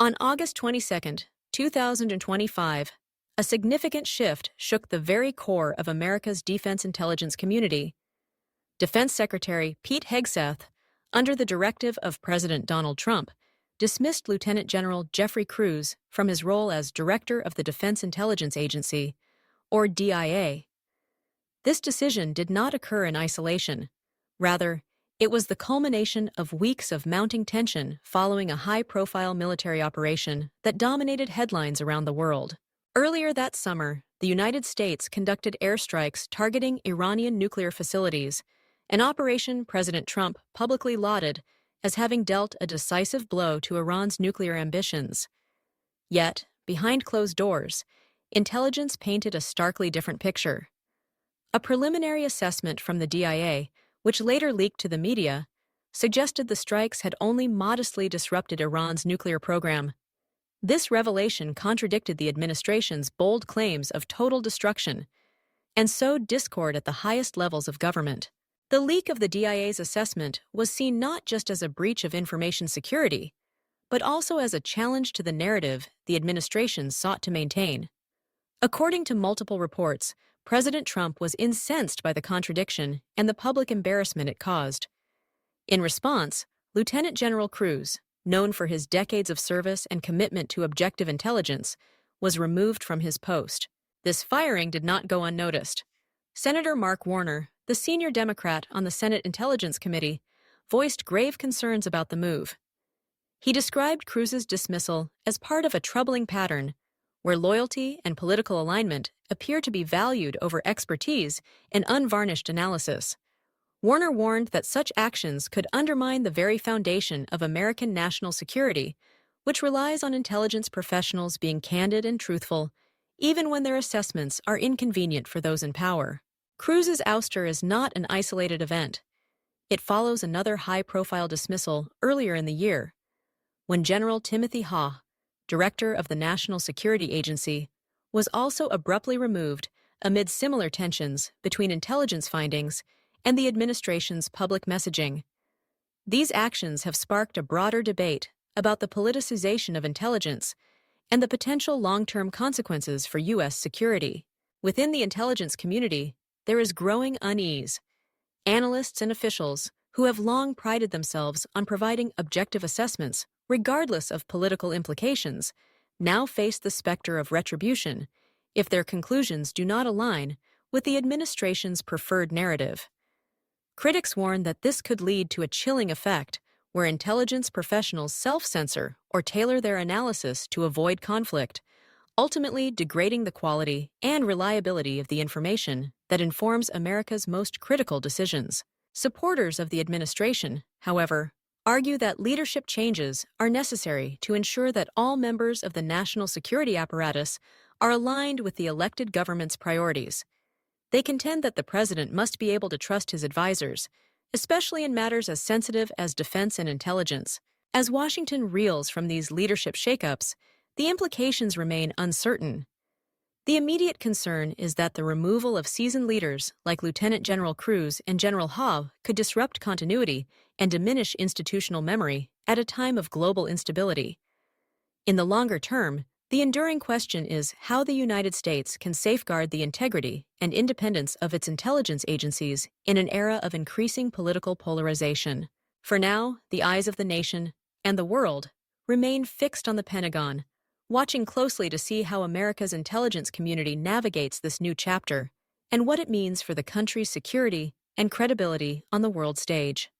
On August 22, 2025, a significant shift shook the very core of America's defense intelligence community. Defense Secretary Pete Hegseth, under the directive of President Donald Trump, dismissed Lieutenant General Jeffrey Kruse from his role as Director of the Defense Intelligence Agency, or DIA. This decision did not occur in isolation. Rather, it was the culmination of weeks of mounting tension following a high-profile military operation that dominated headlines around the world. Earlier that summer, the United States conducted airstrikes targeting Iranian nuclear facilities, an operation President Trump publicly lauded as having dealt a decisive blow to Iran's nuclear ambitions. Yet, behind closed doors, intelligence painted a starkly different picture. A preliminary assessment from the DIA, which later leaked to the media, suggested the strikes had only modestly disrupted Iran's nuclear program. This revelation contradicted the administration's bold claims of total destruction and sowed discord at the highest levels of government. The leak of the DIA's assessment was seen not just as a breach of information security, but also as a challenge to the narrative the administration sought to maintain. According to multiple reports, President Trump was incensed by the contradiction and the public embarrassment it caused. In response, Lieutenant General Kruse, known for his decades of service and commitment to objective intelligence, was removed from his post. This firing did not go unnoticed. Senator Mark Warner, the senior Democrat on the Senate Intelligence Committee, voiced grave concerns about the move. He described Kruse's dismissal as part of a troubling pattern where loyalty and political alignment appear to be valued over expertise and unvarnished analysis. Warner warned that such actions could undermine the very foundation of American national security, which relies on intelligence professionals being candid and truthful, even when their assessments are inconvenient for those in power. Kruse's ouster is not an isolated event. It follows another high-profile dismissal earlier in the year, when General Timothy Haugh, Director of the National Security Agency, was also abruptly removed amid similar tensions between intelligence findings and the administration's public messaging. These actions have sparked a broader debate about the politicization of intelligence and the potential long-term consequences for U.S. security. Within the intelligence community, there is growing unease. Analysts and officials, who have long prided themselves on providing objective assessments regardless of political implications, now face the specter of retribution if their conclusions do not align with the administration's preferred narrative. Critics warn that this could lead to a chilling effect where intelligence professionals self-censor or tailor their analysis to avoid conflict, ultimately degrading the quality and reliability of the information that informs America's most critical decisions. Supporters of the administration, however, argue that leadership changes are necessary to ensure that all members of the national security apparatus are aligned with the elected government's priorities. They contend that the president must be able to trust his advisors, especially in matters as sensitive as defense and intelligence. As Washington reels from these leadership shakeups, the implications remain uncertain. The immediate concern is that the removal of seasoned leaders like Lieutenant General Kruse and General Haugh could disrupt continuity and diminish institutional memory at a time of global instability. In the longer term, the enduring question is how the United States can safeguard the integrity and independence of its intelligence agencies in an era of increasing political polarization. For now, the eyes of the nation and the world remain fixed on the Pentagon, watching closely to see how America's intelligence community navigates this new chapter and what it means for the country's security and credibility on the world stage.